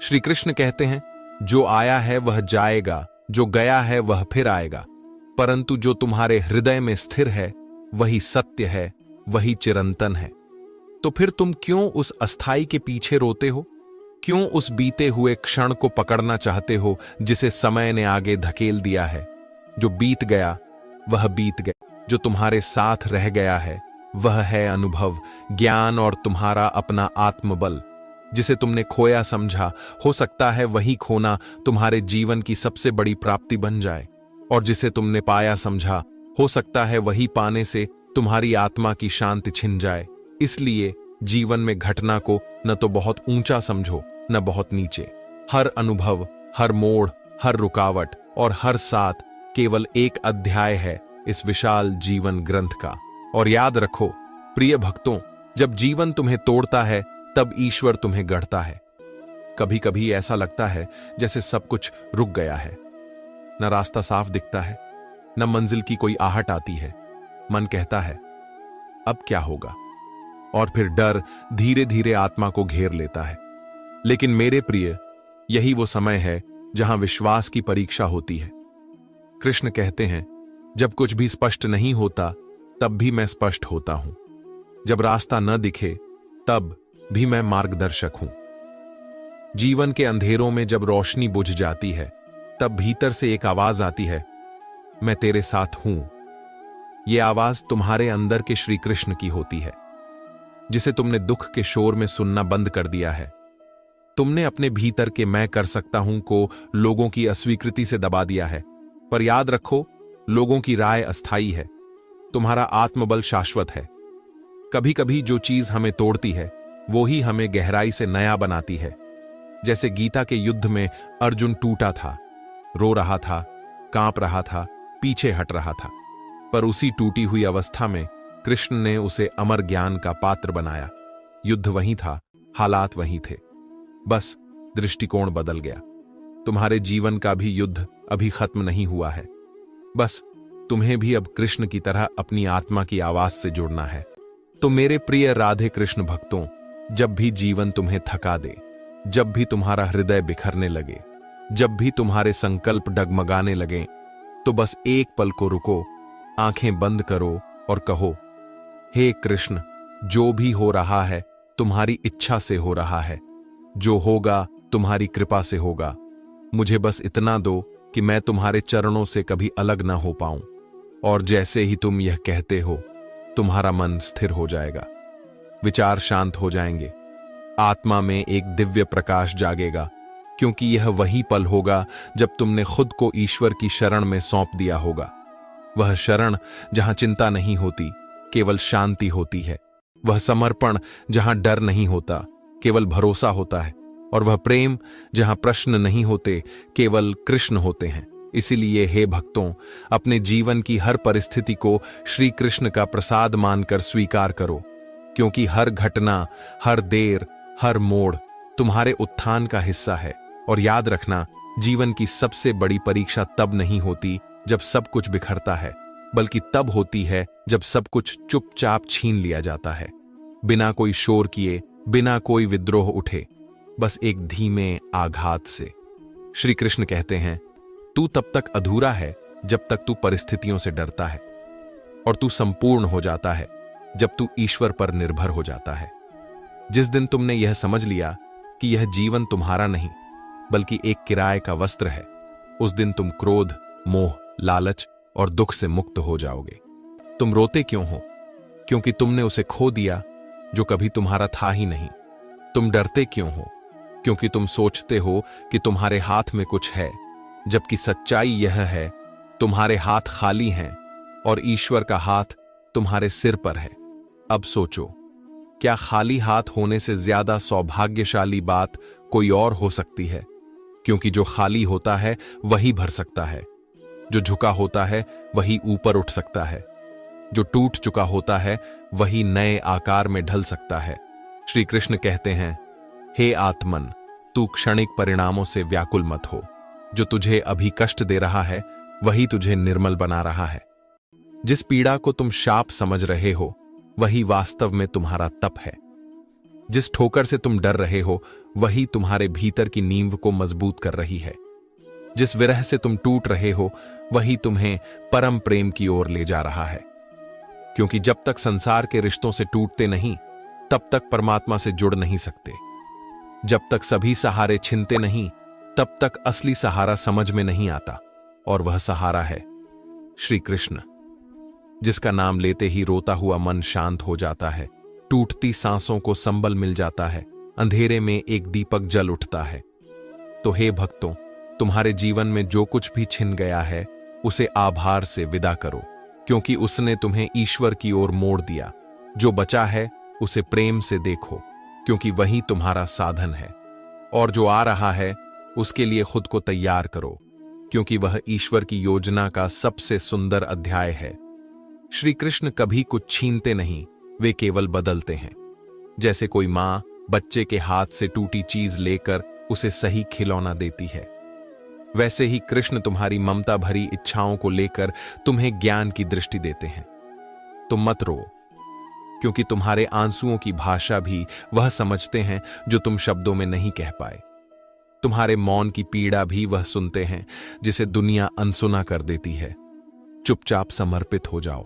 श्री कृष्ण कहते हैं, जो आया है वह जाएगा, जो गया है वह फिर आएगा, परंतु जो तुम्हारे हृदय में स्थिर है वही सत्य है, वही चिरंतन है। तो फिर तुम क्यों उस अस्थाई के पीछे रोते हो? क्यों उस बीते हुए क्षण को पकड़ना चाहते हो जिसे समय ने आगे धकेल दिया है? जो बीत गया वह बीत गया, जो तुम्हारे साथ रह गया है वह है अनुभव, ज्ञान और तुम्हारा अपना आत्मबल। जिसे तुमने खोया समझा, हो सकता है वही खोना तुम्हारे जीवन की सबसे बड़ी प्राप्ति बन जाए, और जिसे तुमने पाया समझा, हो सकता है वही पाने से तुम्हारी आत्मा की शांति छिन जाए। इसलिए जीवन में घटना को न तो बहुत ऊंचा समझो न बहुत नीचे। हर अनुभव, हर मोड़, हर रुकावट और हर साथ केवल एक अध्याय है इस विशाल जीवन ग्रंथ का। और याद रखो प्रिय भक्तों, जब जीवन तुम्हें तोड़ता है तब ईश्वर तुम्हें गढ़ता है। कभी कभी ऐसा लगता है जैसे सब कुछ रुक गया है, न रास्ता साफ दिखता है, न मंजिल की कोई आहट आती है। मन कहता है अब क्या होगा, और फिर डर धीरे धीरे आत्मा को घेर लेता है। लेकिन मेरे प्रिय, यही वो समय है जहां विश्वास की परीक्षा होती है। कृष्ण कहते हैं, जब कुछ भी स्पष्ट नहीं होता तब भी मैं स्पष्ट होता हूं। जब रास्ता न दिखे तब भी मैं मार्गदर्शक हूं। जीवन के अंधेरों में जब रोशनी बुझ जाती है तब भीतर से एक आवाज आती है, मैं तेरे साथ हूं। यह आवाज तुम्हारे अंदर के श्री कृष्ण की होती है, जिसे तुमने दुख के शोर में सुनना बंद कर दिया है। तुमने अपने भीतर के मैं कर सकता हूं को लोगों की अस्वीकृति से दबा दिया है। पर याद रखो, लोगों की राय अस्थाई है, तुम्हारा आत्मबल शाश्वत है। कभी कभी जो चीज हमें तोड़ती है वो ही हमें गहराई से नया बनाती है। जैसे गीता के युद्ध में अर्जुन टूटा था, रो रहा था, कांप रहा था, पीछे हट रहा था, पर उसी टूटी हुई अवस्था में कृष्ण ने उसे अमर ज्ञान का पात्र बनाया। युद्ध वहीं था, हालात वहीं थे, बस दृष्टिकोण बदल गया। तुम्हारे जीवन का भी युद्ध अभी खत्म नहीं हुआ है, बस तुम्हें भी अब कृष्ण की तरह अपनी आत्मा की आवाज से जुड़ना है। तो मेरे प्रिय राधे कृष्ण भक्तों, जब भी जीवन तुम्हें थका दे, जब भी तुम्हारा हृदय बिखरने लगे, जब भी तुम्हारे संकल्प डगमगाने लगे, तो बस एक पल को रुको, आंखें बंद करो और कहो, हे कृष्ण, जो भी हो रहा है तुम्हारी इच्छा से हो रहा है, जो होगा तुम्हारी कृपा से होगा। मुझे बस इतना दो कि मैं तुम्हारे चरणों से कभी अलग ना हो पाऊं। और जैसे ही तुम यह कहते हो, तुम्हारा मन स्थिर हो जाएगा, विचार शांत हो जाएंगे, आत्मा में एक दिव्य प्रकाश जागेगा, क्योंकि यह वही पल होगा जब तुमने खुद को ईश्वर की शरण में सौंप दिया होगा। वह शरण जहां चिंता नहीं होती, केवल शांति होती है। वह समर्पण जहां डर नहीं होता, केवल भरोसा होता है। और वह प्रेम जहां प्रश्न नहीं होते, केवल कृष्ण होते हैं। इसीलिए हे भक्तों, अपने जीवन की हर परिस्थिति को श्री कृष्ण का प्रसाद मानकर स्वीकार करो, क्योंकि हर घटना, हर देर, हर मोड़ तुम्हारे उत्थान का हिस्सा है। और याद रखना, जीवन की सबसे बड़ी परीक्षा तब नहीं होती जब सब कुछ बिखरता है, बल्कि तब होती है जब सब कुछ चुपचाप छीन लिया जाता है, बिना कोई शोर किए, बिना कोई विद्रोह उठे, बस एक धीमे आघात से। श्री कृष्ण कहते हैं, तू तब तक अधूरा है जब तक तू परिस्थितियों से डरता है, और तू संपूर्ण हो जाता है जब तू ईश्वर पर निर्भर हो जाता है। जिस दिन तुमने यह समझ लिया कि यह जीवन तुम्हारा नहीं बल्कि एक किराए का वस्त्र है, उस दिन तुम क्रोध, मोह, लालच और दुख से मुक्त हो जाओगे। तुम रोते क्यों हो? क्योंकि तुमने उसे खो दिया जो कभी तुम्हारा था ही नहीं। तुम डरते क्यों हो? क्योंकि तुम सोचते हो कि तुम्हारे हाथ में कुछ है, जबकि सच्चाई यह है तुम्हारे हाथ खाली हैं और ईश्वर का हाथ तुम्हारे सिर पर है। अब सोचो, क्या खाली हाथ होने से ज्यादा सौभाग्यशाली बात कोई और हो सकती है? क्योंकि जो खाली होता है वही भर सकता है, जो झुका होता है वही ऊपर उठ सकता है, जो टूट चुका होता है वही नए आकार में ढल सकता है। श्री कृष्ण कहते हैं, हे आत्मन, तू क्षणिक परिणामों से व्याकुल मत हो। जो तुझे अभी कष्ट दे रहा है वही तुझे निर्मल बना रहा है। जिस पीड़ा को तुम शाप समझ रहे हो वही वास्तव में तुम्हारा तप है। जिस ठोकर से तुम डर रहे हो वही तुम्हारे भीतर की नींव को मजबूत कर रही है। जिस विरह से तुम टूट रहे हो वही तुम्हें परम प्रेम की ओर ले जा रहा है। क्योंकि जब तक संसार के रिश्तों से टूटते नहीं तब तक परमात्मा से जुड़ नहीं सकते। जब तक सभी सहारे छिनते नहीं तब तक असली सहारा समझ में नहीं आता, और वह सहारा है श्री कृष्ण, जिसका नाम लेते ही रोता हुआ मन शांत हो जाता है, टूटती सांसों को संबल मिल जाता है, अंधेरे में एक दीपक जल उठता है। तो हे भक्तों, तुम्हारे जीवन में जो कुछ भी छिन गया है उसे आभार से विदा करो, क्योंकि उसने तुम्हें ईश्वर की ओर मोड़ दिया। जो बचा है उसे प्रेम से देखो, क्योंकि वही तुम्हारा साधन है। और जो आ रहा है उसके लिए खुद को तैयार करो, क्योंकि वह ईश्वर की योजना का सबसे सुंदर अध्याय है। श्री कृष्ण कभी कुछ छीनते नहीं, वे केवल बदलते हैं। जैसे कोई मां बच्चे के हाथ से टूटी चीज लेकर उसे सही खिलौना देती है, वैसे ही कृष्ण तुम्हारी ममता भरी इच्छाओं को लेकर तुम्हें ज्ञान की दृष्टि देते हैं। तुम मत रो, क्योंकि तुम्हारे आंसुओं की भाषा भी वह समझते हैं जो तुम शब्दों में नहीं कह पाए। तुम्हारे मौन की पीड़ा भी वह सुनते हैं जिसे दुनिया अनसुना कर देती है। चुपचाप समर्पित हो जाओ।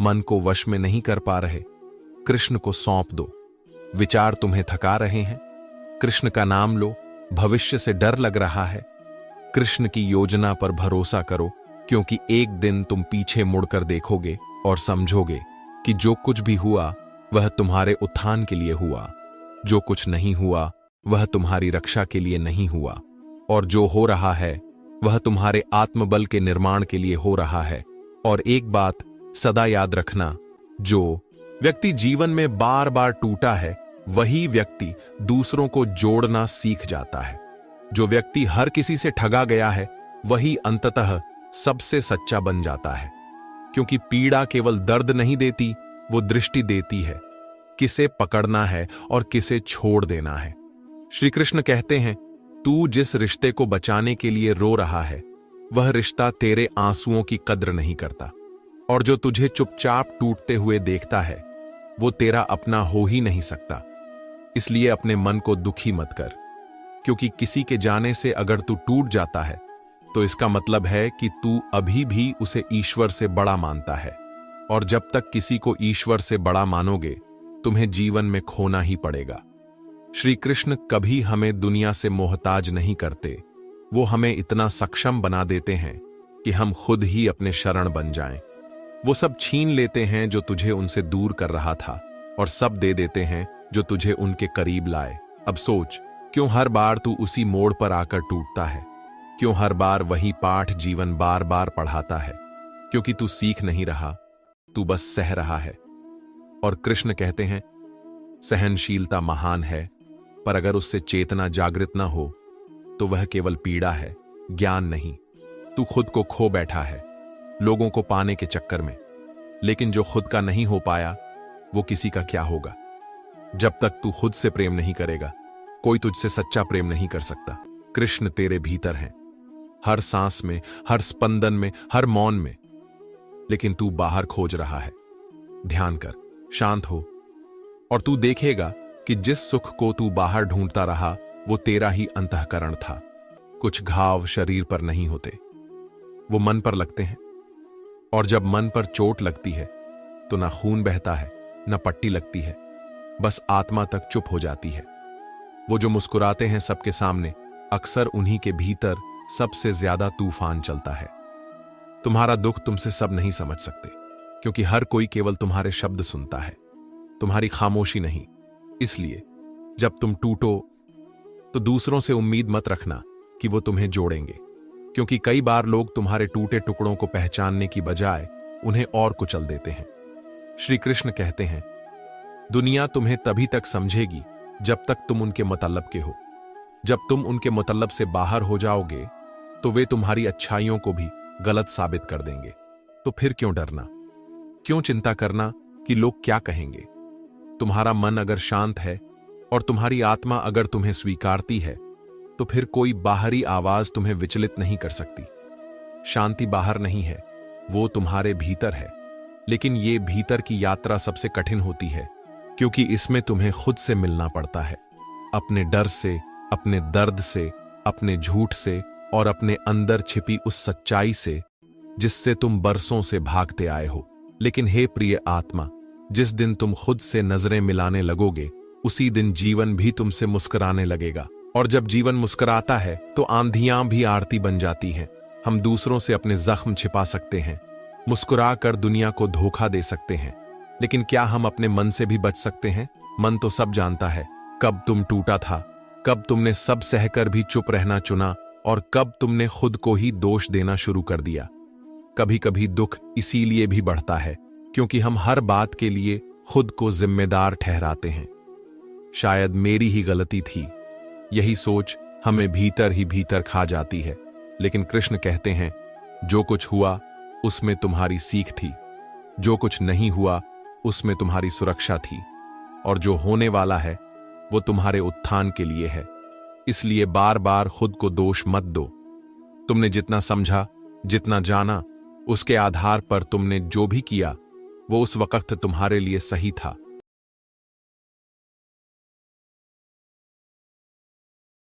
मन को वश में नहीं कर पा रहे, कृष्ण को सौंप दो। विचार तुम्हें थका रहे हैं, कृष्ण का नाम लो। भविष्य से डर लग रहा है, कृष्ण की योजना पर भरोसा करो, क्योंकि एक दिन तुम पीछे मुड़कर देखोगे और समझोगे कि जो कुछ भी हुआ वह तुम्हारे उत्थान के लिए हुआ, जो कुछ नहीं हुआ वह तुम्हारी रक्षा के लिए नहीं हुआ, और जो हो रहा है वह तुम्हारे आत्मबल के निर्माण के लिए हो रहा है। और एक बात सदा याद रखना, जो व्यक्ति जीवन में बार बार टूटा है वही व्यक्ति दूसरों को जोड़ना सीख जाता है। जो व्यक्ति हर किसी से ठगा गया है वही अंततः सबसे सच्चा बन जाता है, क्योंकि पीड़ा केवल दर्द नहीं देती, वो दृष्टि देती है, किसे पकड़ना है और किसे छोड़ देना है। श्री कृष्ण कहते हैं, तू जिस रिश्ते को बचाने के लिए रो रहा है वह रिश्ता तेरे आंसुओं की कद्र नहीं करता, और जो तुझे चुपचाप टूटते हुए देखता है वो तेरा अपना हो ही नहीं सकता। इसलिए अपने मन को दुखी मत कर, क्योंकि किसी के जाने से अगर तू टूट जाता है तो इसका मतलब है कि तू अभी भी उसे ईश्वर से बड़ा मानता है, और जब तक किसी को ईश्वर से बड़ा मानोगे तुम्हें जीवन में खोना ही पड़ेगा। श्री कृष्ण कभी हमें दुनिया से मोहताज नहीं करते, वो हमें इतना सक्षम बना देते हैं कि हम खुद ही अपने शरण बन जाएं। वो सब छीन लेते हैं जो तुझे उनसे दूर कर रहा था, और सब दे देते हैं जो तुझे उनके करीब लाए। अब सोच, क्यों हर बार तू उसी मोड़ पर आकर टूटता है? क्यों हर बार वही पाठ जीवन बार बार पढ़ाता है? क्योंकि तू सीख नहीं रहा, तू बस सह रहा है। और कृष्ण कहते हैं, सहनशीलता महान है, पर अगर उससे चेतना जागृत ना हो तो वह केवल पीड़ा है, ज्ञान नहीं। तू खुद को खो बैठा है लोगों को पाने के चक्कर में, लेकिन जो खुद का नहीं हो पाया वो किसी का क्या होगा? जब तक तू खुद से प्रेम नहीं करेगा कोई तुझसे सच्चा प्रेम नहीं कर सकता। कृष्ण तेरे भीतर हैं, हर सांस में, हर स्पंदन में, हर मौन में, लेकिन तू बाहर खोज रहा है। ध्यान कर, शांत हो, और तू देखेगा कि जिस सुख को तू बाहर ढूंढता रहा वो तेरा ही अंतःकरण था। कुछ घाव शरीर पर नहीं होते, वो मन पर लगते हैं, और जब मन पर चोट लगती है तो ना खून बहता है ना पट्टी लगती है, बस आत्मा तक चुप हो जाती है। वो जो मुस्कुराते हैं सबके सामने, अक्सर उन्हीं के भीतर सबसे ज्यादा तूफान चलता है। तुम्हारा दुख तुमसे सब नहीं समझ सकते, क्योंकि हर कोई केवल तुम्हारे शब्द सुनता है, तुम्हारी खामोशी नहीं। इसलिए जब तुम टूटो तो दूसरों से उम्मीद मत रखना कि वो तुम्हें जोड़ेंगे, क्योंकि कई बार लोग तुम्हारे टूटे टुकड़ों को पहचानने की बजाय उन्हें और कुचल देते हैं। श्री कृष्ण कहते हैं, दुनिया तुम्हें तभी तक समझेगी जब तक तुम उनके मतलब के हो। जब तुम उनके मतलब से बाहर हो जाओगे तो वे तुम्हारी अच्छाइयों को भी गलत साबित कर देंगे। तो फिर क्यों डरना, क्यों चिंता करना कि लोग क्या कहेंगे? तुम्हारा मन अगर शांत है और तुम्हारी आत्मा अगर तुम्हें स्वीकारती है तो फिर कोई बाहरी आवाज तुम्हें विचलित नहीं कर सकती। शांति बाहर नहीं है, वो तुम्हारे भीतर है। लेकिन ये भीतर की यात्रा सबसे कठिन होती है, क्योंकि इसमें तुम्हें खुद से मिलना पड़ता है, अपने डर से, अपने दर्द से, अपने झूठ से और अपने अंदर छिपी उस सच्चाई से जिससे तुम बरसों से भागते आए हो। लेकिन हे प्रिय आत्मा, जिस दिन तुम खुद से नजरें मिलाने लगोगे, उसी दिन जीवन भी तुमसे मुस्कुराने लगेगा। और जब जीवन मुस्कुराता है तो आंधियां भी आरती बन जाती हैं। हम दूसरों से अपने जख्म छिपा सकते हैं, मुस्कुरा कर दुनिया को धोखा दे सकते हैं, लेकिन क्या हम अपने मन से भी बच सकते हैं? मन तो सब जानता है, कब तुम टूटा था, कब तुमने सब सहकर भी चुप रहना चुना और कब तुमने खुद को ही दोष देना शुरू कर दिया। कभी कभी दुख इसीलिए भी बढ़ता है क्योंकि हम हर बात के लिए खुद को जिम्मेदार ठहराते हैं। शायद मेरी ही गलती थी, यही सोच हमें भीतर ही भीतर खा जाती है। लेकिन कृष्ण कहते हैं, जो कुछ हुआ उसमें तुम्हारी सीख थी, जो कुछ नहीं हुआ उसमें तुम्हारी सुरक्षा थी, और जो होने वाला है वो तुम्हारे उत्थान के लिए है। इसलिए बार बार खुद को दोष मत दो। तुमने जितना समझा, जितना जाना, उसके आधार पर तुमने जो भी किया वो उस वक्त तुम्हारे लिए सही था।